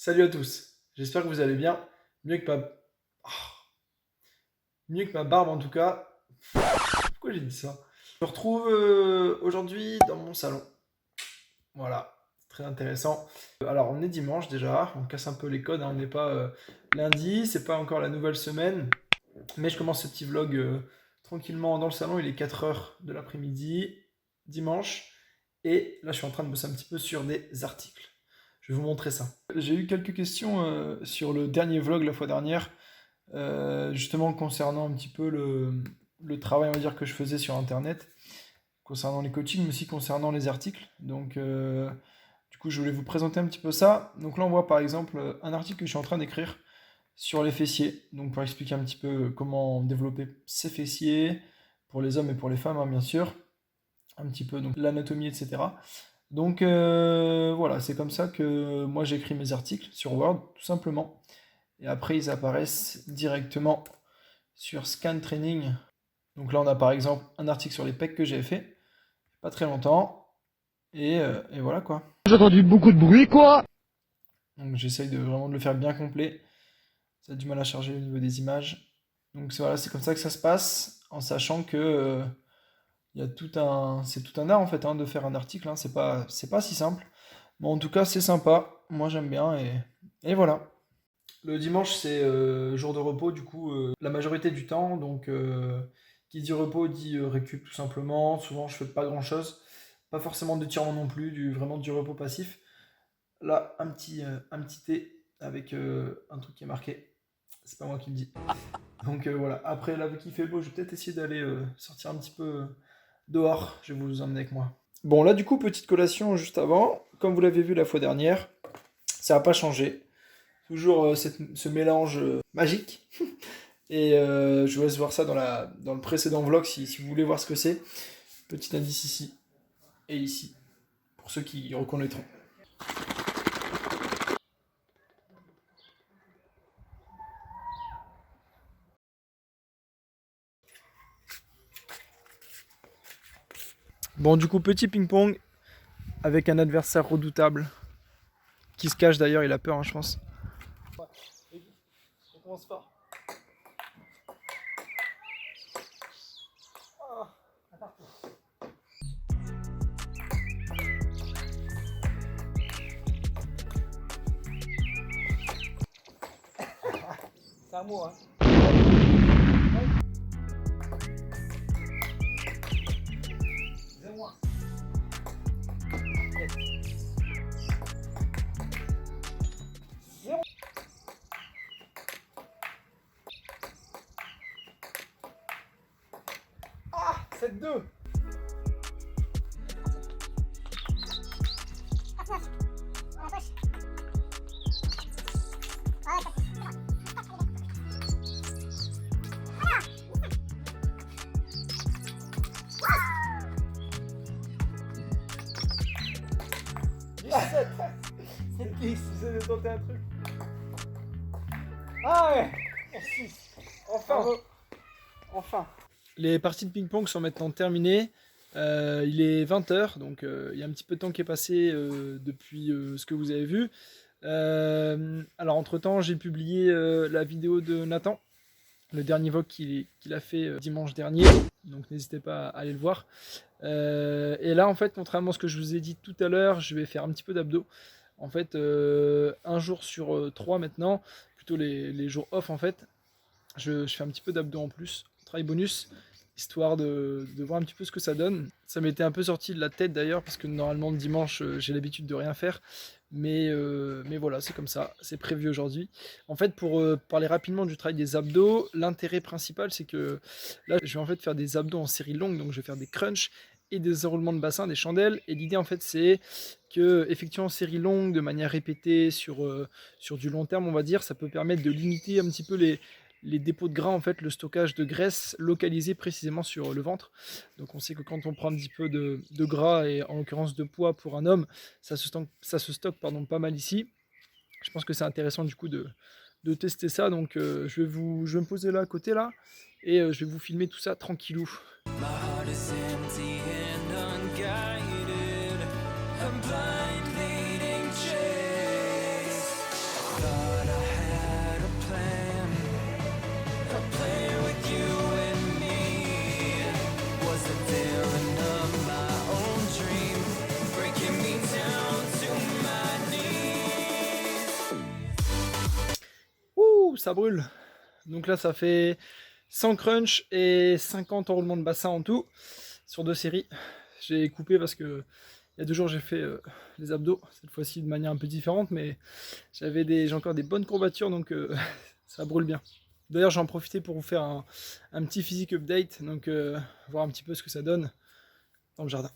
Salut à tous, j'espère que vous allez bien. Mieux que ma... Ah, mieux que ma barbe en tout cas. Pourquoi j'ai dit ça? Je me retrouve aujourd'hui dans mon salon. Voilà, très intéressant. Alors on est dimanche déjà, on casse un peu les codes, hein. On n'est pas lundi, c'est pas encore la nouvelle semaine. Mais je commence ce petit vlog tranquillement dans le salon, il est 4 heures de l'après-midi, dimanche. Et là je suis en train de bosser un petit peu sur des articles. Je vais vous montrer ça. J'ai eu quelques questions sur le dernier vlog la fois dernière, justement concernant un petit peu le travail, on va dire, que je faisais sur Internet, concernant les coachings, mais aussi concernant les articles. Donc, du coup, je voulais vous présenter un petit peu ça. Donc là, on voit par exemple un article que je suis en train d'écrire sur les fessiers, donc pour expliquer un petit peu comment développer ses fessiers, pour les hommes et pour les femmes, hein, bien sûr, un petit peu donc l'anatomie, etc. Donc voilà, c'est comme ça que moi j'écris mes articles sur Word, tout simplement. Et après, ils apparaissent directement sur Scan Training. Donc là, on a par exemple un article sur les pecs que j'ai fait, pas très longtemps. Et voilà quoi. J'ai entendu beaucoup de bruit, quoi. Donc j'essaye de vraiment de le faire bien complet. Ça a du mal à charger au niveau des images. Donc voilà, c'est comme ça que ça se passe, en sachant que il y a c'est tout un art en fait, hein, de faire un article. Hein. C'est pas si simple. Mais en tout cas, c'est sympa. Moi, j'aime bien et voilà. Le dimanche, c'est jour de repos, du coup, la majorité du temps. Donc, qui dit repos dit récup, tout simplement. Souvent, je fais pas grand-chose. Pas forcément de tirement non plus, vraiment du repos passif. Là, un petit thé avec un truc qui est marqué. C'est pas moi qui le dis. Donc voilà. Après, là, vu qu'il fait beau, je vais peut-être essayer d'aller sortir un petit peu dehors. Je vais vous emmener avec moi. Bon, là, du coup, petite collation juste avant. Comme vous l'avez vu la fois dernière, ça n'a pas changé. Toujours ce mélange magique. Et je vous laisse voir ça dans le précédent vlog si vous voulez voir ce que c'est. Petit indice ici et ici, pour ceux qui reconnaîtront. Bon, du coup, petit ping-pong avec un adversaire redoutable qui se cache d'ailleurs, il a peur, hein, je pense. On commence fort. C'est à moi, hein. 0-1. Ah, 7-2. C'est 10, j'essaie de tenter un truc. Ah ouais, merci. Enfin. Enfin. Les parties de ping-pong sont maintenant terminées. Il est 20 h, donc il y a un petit peu de temps qui est passé depuis ce que vous avez vu. Alors entre-temps, j'ai publié la vidéo de Nathan, le dernier vlog qu'il a fait dimanche dernier. Donc n'hésitez pas à aller le voir. Et là, en fait, contrairement à ce que je vous ai dit tout à l'heure, je vais faire un petit peu d'abdos. En fait, un jour sur 3 maintenant, plutôt les jours off en fait, je fais un petit peu d'abdos en plus, travail bonus, histoire de voir un petit peu ce que ça donne. Ça m'était un peu sorti de la tête d'ailleurs, parce que normalement le dimanche, j'ai l'habitude de rien faire. Mais voilà, c'est comme ça, c'est prévu aujourd'hui. En fait, pour parler rapidement du travail des abdos, l'intérêt principal, c'est que là, je vais en fait faire des abdos en série longue, donc je vais faire des crunchs et des enroulements de bassin, des chandelles. Et l'idée, en fait, c'est que, effectuer en série longue, de manière répétée, sur du long terme, on va dire, ça peut permettre de limiter un petit peu les dépôts de gras, en fait, le stockage de graisse localisé précisément sur le ventre. Donc on sait que quand on prend un petit peu de gras, et en l'occurrence de poids pour un homme, ça se stocke pardon, pas mal ici. Je pense que c'est intéressant du coup de tester ça. Donc je vais me poser là à côté là, et je vais vous filmer tout ça tranquillou. ça brûle. Donc là, ça fait 100 crunch et 50 enroulements de bassin en tout, sur 2 séries. J'ai coupé parce que il y a 2 jours, j'ai fait les abdos, cette fois-ci de manière un peu différente, mais j'ai encore des bonnes courbatures, donc ça brûle bien. D'ailleurs, j'en profitais pour vous faire un petit physique update, donc voir un petit peu ce que ça donne dans le jardin.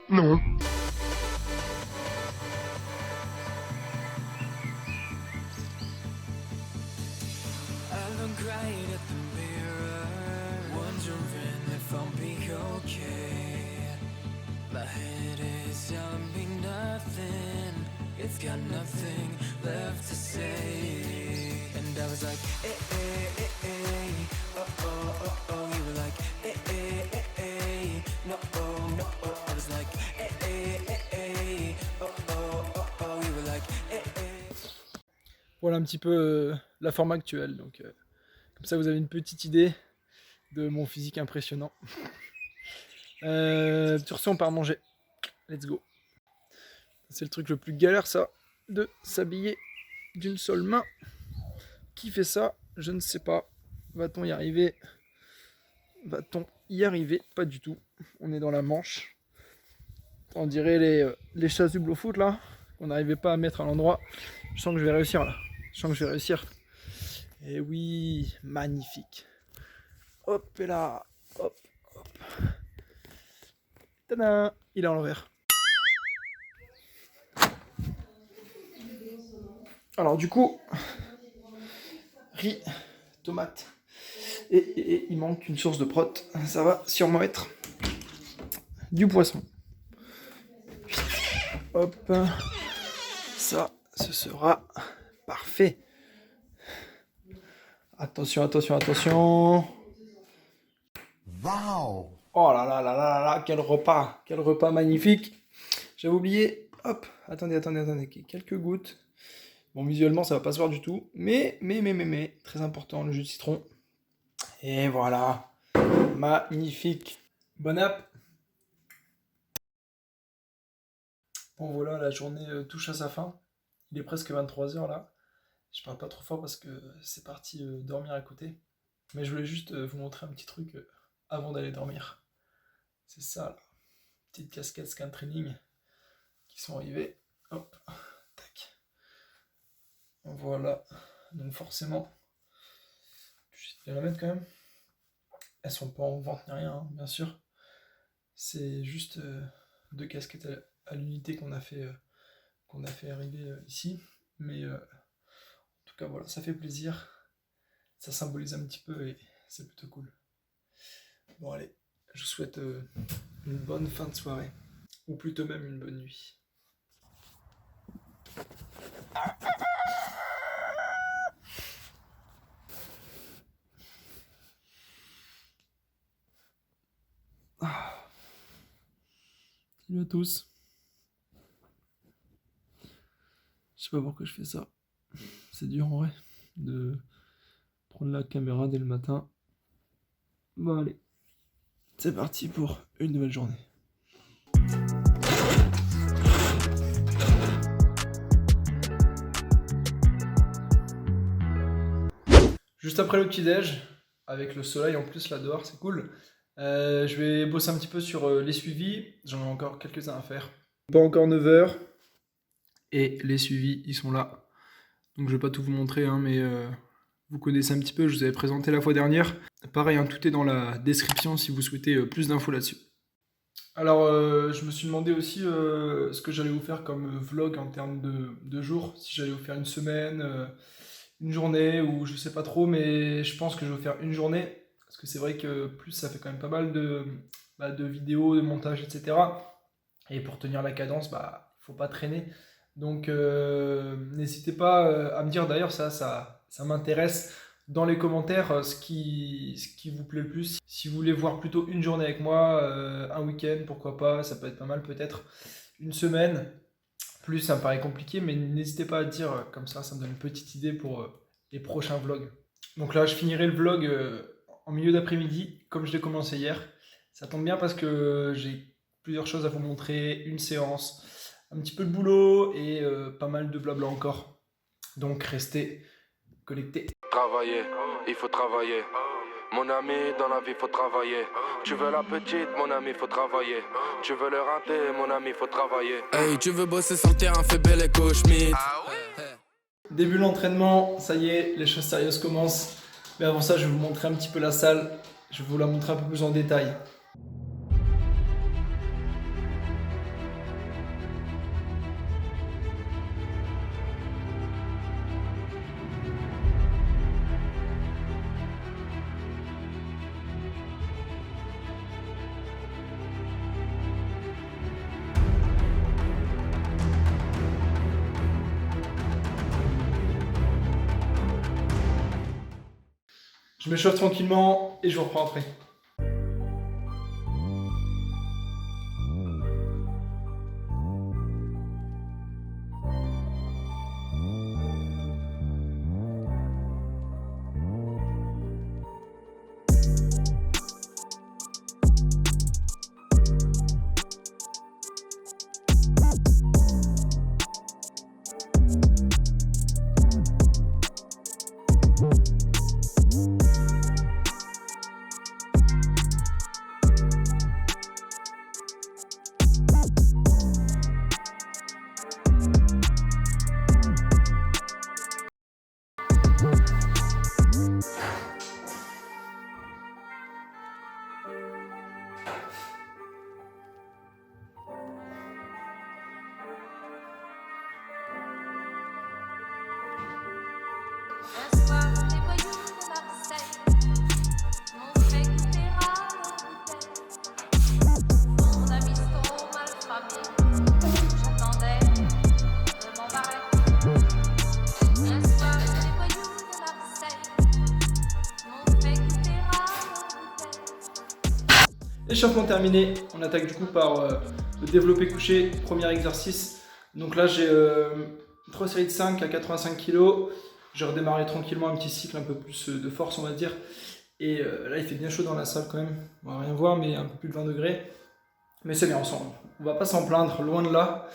Non. It's got nothing left to say. And I was like, eh, eh, eh, eh. Oh, oh, oh, oh. You were like, eh, eh, eh, eh. No, oh, no, oh. I was like, eh, eh, eh, eh. Oh, oh, oh, oh. You were like, eh, eh. Voilà un petit peu la forme actuelle. Donc, comme ça, vous avez une petite idée de mon physique impressionnant. Sur ce, on part manger. Let's go. C'est le truc le plus galère, ça, de s'habiller d'une seule main. Qui fait ça? Je ne sais pas. Va-t-on y arriver? Va-t-on y arriver? Pas du tout. On est dans la Manche. On dirait les chasubles au foot, là, qu'on n'arrivait pas à mettre à l'endroit. Je sens que je vais réussir, là. Je sens que je vais réussir. Et oui, magnifique. Hop, et là. Hop, hop. Tadam! Il est à l'envers. Alors du coup, riz, tomate, et il manque une source de prot. Ça va sûrement être du poisson. Hop, ça, ce sera parfait. Attention, attention, attention. Wow. Oh là là là là là, quel repas magnifique. J'avais oublié, hop, attendez, quelques gouttes. Bon, visuellement, ça va pas se voir du tout, mais, très important, le jus de citron. Et voilà, magnifique. Bon app. Bon, voilà, la journée touche à sa fin. Il est presque 23h là. Je parle pas trop fort parce que c'est parti dormir à côté. Mais je voulais juste vous montrer un petit truc avant d'aller dormir. C'est ça, là. Petite casquette scan training qui sont arrivées. Hop, tac. Voilà, donc forcément, je vais la mettre quand même. Elles sont pas en vente ni rien, hein, bien sûr. C'est juste 2 casquettes à l'unité qu'on a fait arriver ici. Mais en tout cas, voilà, ça fait plaisir. Ça symbolise un petit peu et c'est plutôt cool. Bon, allez, je vous souhaite une bonne fin de soirée. Ou plutôt même une bonne nuit. Salut à tous. Je sais pas pourquoi je fais ça. C'est dur en vrai de prendre la caméra dès le matin. Bon allez, c'est parti pour une nouvelle journée. Juste après le petit-déj, avec le soleil en plus là dehors, c'est cool. Je vais bosser un petit peu sur les suivis. J'en ai encore quelques-uns à faire. Pas encore 9h. Et les suivis, ils sont là. Donc je vais pas tout vous montrer, hein, mais vous connaissez un petit peu, je vous avais présenté la fois dernière. Pareil, hein, tout est dans la description si vous souhaitez plus d'infos là-dessus. Alors, je me suis demandé aussi ce que j'allais vous faire comme vlog en termes de jours. Si j'allais vous faire une semaine, une journée, ou je sais pas trop, mais je pense que je vais vous faire une journée. Parce que c'est vrai que plus ça fait quand même pas mal de vidéos, de montage, etc. Et pour tenir la cadence, il faut pas traîner. Donc n'hésitez pas à me dire, d'ailleurs ça m'intéresse dans les commentaires ce qui vous plaît le plus. Si vous voulez voir plutôt une journée avec moi, un week-end, pourquoi pas, ça peut être pas mal peut-être. Une semaine, plus ça me paraît compliqué, mais n'hésitez pas à dire, comme ça me donne une petite idée pour les prochains vlogs. Donc là je finirai le vlog en milieu d'après-midi, comme je l'ai commencé hier. Ça tombe bien parce que j'ai plusieurs choses à vous montrer, une séance, un petit peu de boulot et pas mal de blabla encore. Donc restez connectés. Travailler, il faut travailler. Mon ami, dans la vie, faut travailler. Tu veux la petite, mon ami, faut travailler. Tu veux le rater, mon ami, faut travailler. Hey, tu veux bosser sur le terrain, fais belle écho, Schmidt. Début de l'entraînement, ça y est, les choses sérieuses commencent. Mais avant ça, je vais vous montrer un petit peu la salle. Je vais vous la montrer un peu plus en détail. Je m'échauffe tranquillement et je vous reprends après. Un soir, les voyous de Marseille m'ont fait goûter à leur bouteille. Mon ami trop mal famé, j'attendais de m'embarrer. Un soir, les voyous de Marseille m'ont fait goûter à leur bouteille. Échauffement terminé. On attaque du coup par le développé couché, premier exercice. Donc là, j'ai 3 séries de 5 à 85 kg. J'ai redémarré tranquillement un petit cycle un peu plus de force, on va dire. Et là, il fait bien chaud dans la salle quand même. On va rien voir, mais un peu plus de 20 degrés. Mais c'est bien, on va pas s'en plaindre, loin de là.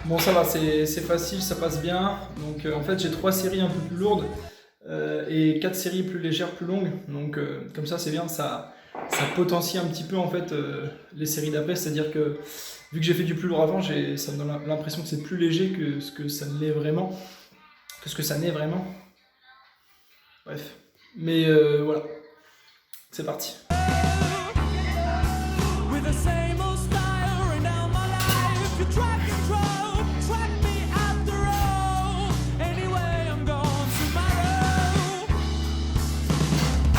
Bon, ça va, c'est facile, ça passe bien. Donc en fait, j'ai 3 séries un peu plus lourdes et 4 séries plus légères, plus longues. Donc comme ça, c'est bien, ça potentie un petit peu en fait les séries d'après. C'est-à-dire que vu que j'ai fait du plus lourd avant, ça me donne l'impression que c'est plus léger que ce que ça l'est vraiment. Que ce que ça n'est vraiment. Bref. Mais voilà. C'est parti. With the same old style right now my life. You track me at the road. Anyway, I'm gone tomorrow. I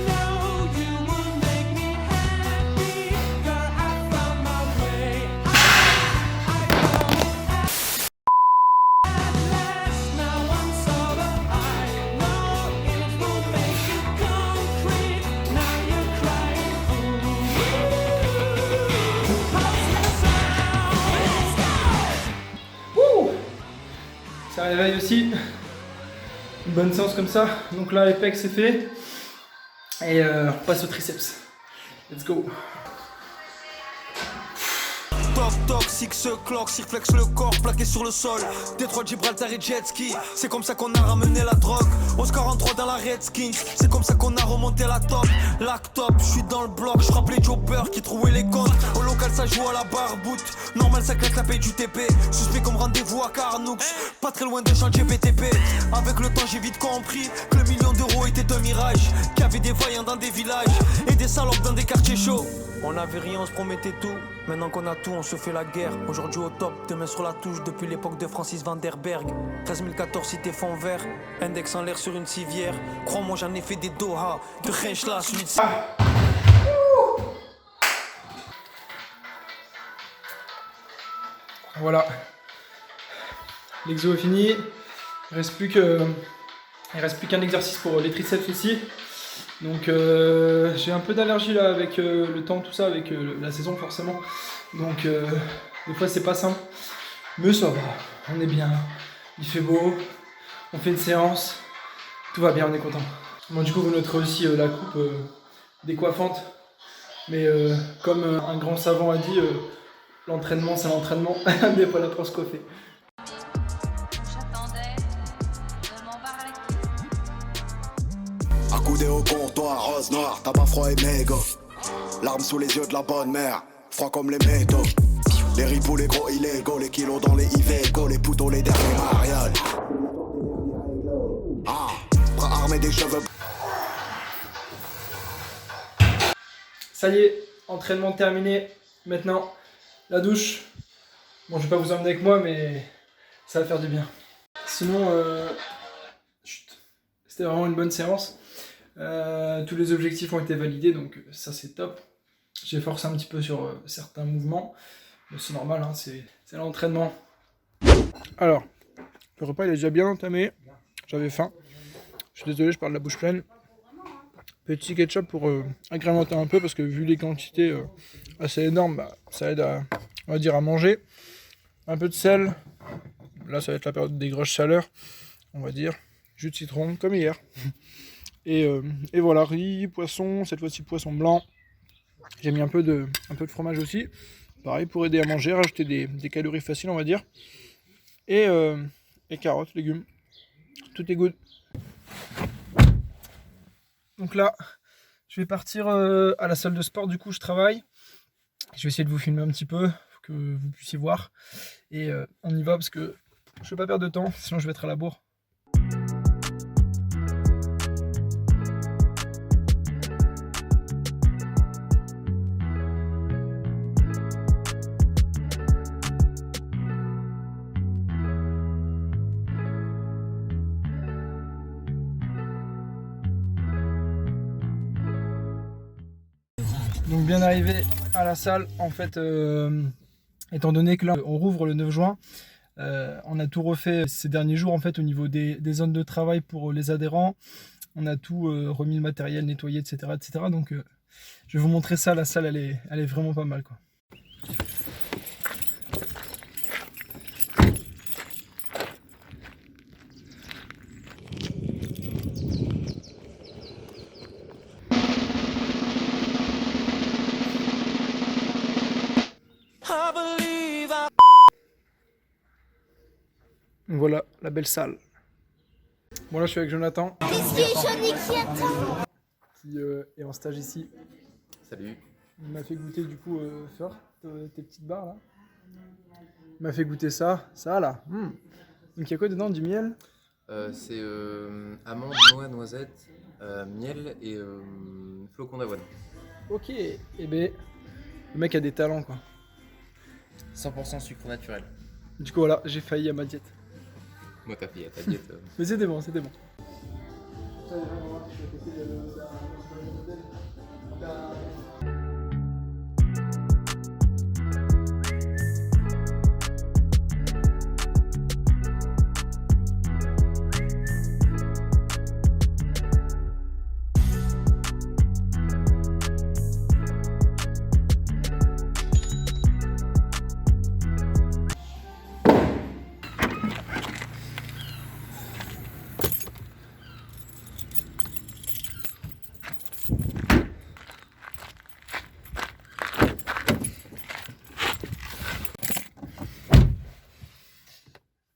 know you will make me happy. Girl, I found my way. I know at last. Now I'm sober. I know it will make it concrete. Now you're crying. Ça réveille aussi. Une bonne séance comme ça. Donc là, les pecs c'est fait. Et on passe au triceps. Let's go. Toc toc, six clock, cirflex le corps plaqué sur le sol. Détroit de Gibraltar et jet ski. C'est comme ça qu'on a ramené la drogue. Oscar en 3 dans la Redskins. C'est comme ça qu'on a remonté la top. Lac top, je suis dans le bloc. Je frappe les jobbers qui trouvaient les comptes. Au local ça joue à la barboute. Normal ça claque la paye du TP. Suspect comme rendez-vous à Carnoux. Pas très loin de chantier BTP. Avec le temps j'ai vite compris que le million d'euros était un mirage. Qu'il y avait des voyants dans des villages et des salopes dans des quartiers chauds. On avait rien, on se promettait tout. Maintenant qu'on a tout, on se fait la guerre. Aujourd'hui au top, demain sur la touche. Depuis l'époque de Francis Van der Berg. 13014 cité fond vert. Index en l'air sur une civière. Crois-moi, j'en ai fait des Doha. De Renchla, celui de... Voilà. L'exo est fini. Il reste plus qu'un exercice pour les triceps aussi. Donc j'ai un peu d'allergie là avec le temps, tout ça, avec la saison forcément. Donc des fois c'est pas simple. Mais ça va, on est bien. Il fait beau, on fait une séance. Tout va bien, on est content. Bon, du coup vous noterez aussi la coupe décoiffante. Mais comme un grand savant a dit, l'entraînement c'est l'entraînement, on n'est pas là pour se coiffer. J'attendais de m'embarquer. Accoudé au comptoir, rose noire, tabac froid et mégot. Larmes sous les yeux de la bonne mère, froid comme les métaux. Les ripoux, les gros illégaux, les kilos dans les Iveco, les poteaux, les derniers mariages. Ah, bras armés des cheveux. Ça y est, entraînement terminé. Maintenant, la douche. Bon, je vais pas vous emmener avec moi, mais ça va faire du bien. Sinon, c'était vraiment une bonne séance. Tous les objectifs ont été validés, donc ça c'est top. J'ai forcé un petit peu sur certains mouvements, mais c'est normal, hein, c'est l'entraînement. Alors, le repas il est déjà bien entamé. J'avais faim. Je suis désolé, je parle de la bouche pleine. Petit ketchup pour agrémenter un peu parce que vu les quantités assez énormes, bah, ça aide à, on va dire, à manger. Un peu de sel. Là, ça va être la période des grosses chaleurs, on va dire. Jus de citron, comme hier. Et voilà, riz, poisson, cette fois-ci poisson blanc. J'ai mis un peu de fromage aussi. Pareil, pour aider à manger, rajouter des calories faciles, on va dire. Et carottes, légumes. Tout est good. Donc là, je vais partir à la salle de sport, du coup je travaille. Je vais essayer de vous filmer un petit peu, pour que vous puissiez voir. Et on y va parce que je ne vais pas perdre de temps, sinon je vais être à la bourre. Donc bien arrivé à la salle, en fait, étant donné que là on rouvre le 9 juin, on a tout refait ces derniers jours en fait au niveau des zones de travail pour les adhérents. On a tout remis le matériel, nettoyé, etc. etc. Donc je vais vous montrer ça, la salle elle est vraiment pas mal quoi. Voilà la belle salle. Bon là je suis avec Jonathan qui est en stage ici. Salut. Il m'a fait goûter du coup Feur, tes petites barres là. Il m'a fait goûter ça là. Donc il y a quoi dedans, du miel? C'est amande, noix, noisette, miel et flocons d'avoine. Ok, et ben le mec a des talents quoi. 100% sucre naturel. Du coup voilà, j'ai failli à ma diète. Moi t'as fait ta diète. Mais c'était bon, c'était bon.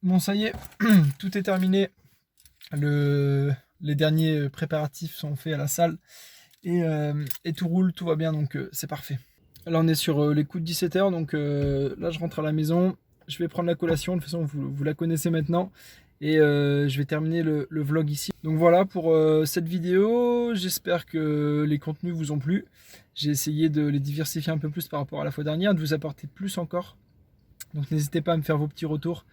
Bon ça y est, tout est terminé. Les derniers préparatifs sont faits à la salle et tout roule, tout va bien, donc c'est parfait. Là on est sur les coups de 17h, donc là je rentre à la maison, je vais prendre la collation, de toute façon vous la connaissez maintenant, et je vais terminer le vlog ici. Donc voilà pour cette vidéo, j'espère que les contenus vous ont plu. J'ai essayé de les diversifier un peu plus par rapport à la fois dernière, de vous apporter plus encore. Donc n'hésitez pas à me faire vos petits retours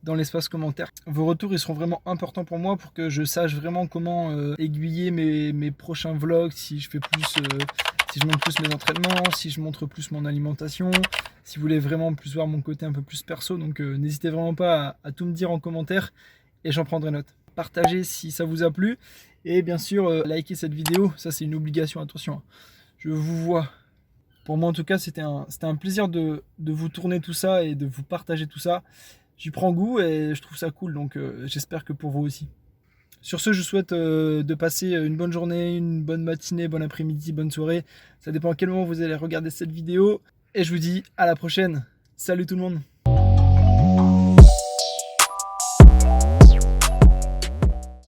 dans l'espace commentaire. Vos retours ils seront vraiment importants pour moi pour que je sache vraiment comment aiguiller mes prochains vlogs, si je fais plus, si je montre plus mes entraînements, si je montre plus mon alimentation, si vous voulez vraiment plus voir mon côté un peu plus perso. Donc n'hésitez vraiment pas à tout me dire en commentaire et j'en prendrai note. Partagez si ça vous a plu et bien sûr likez cette vidéo, ça c'est une obligation, attention. Je vous vois. Pour moi en tout cas c'était un plaisir de vous tourner tout ça et de vous partager tout ça. J'y prends goût et je trouve ça cool, donc j'espère que pour vous aussi. Sur ce, je vous souhaite de passer une bonne journée, une bonne matinée, bon après-midi, bonne soirée. Ça dépend à quel moment vous allez regarder cette vidéo. Et je vous dis à la prochaine. Salut tout le monde!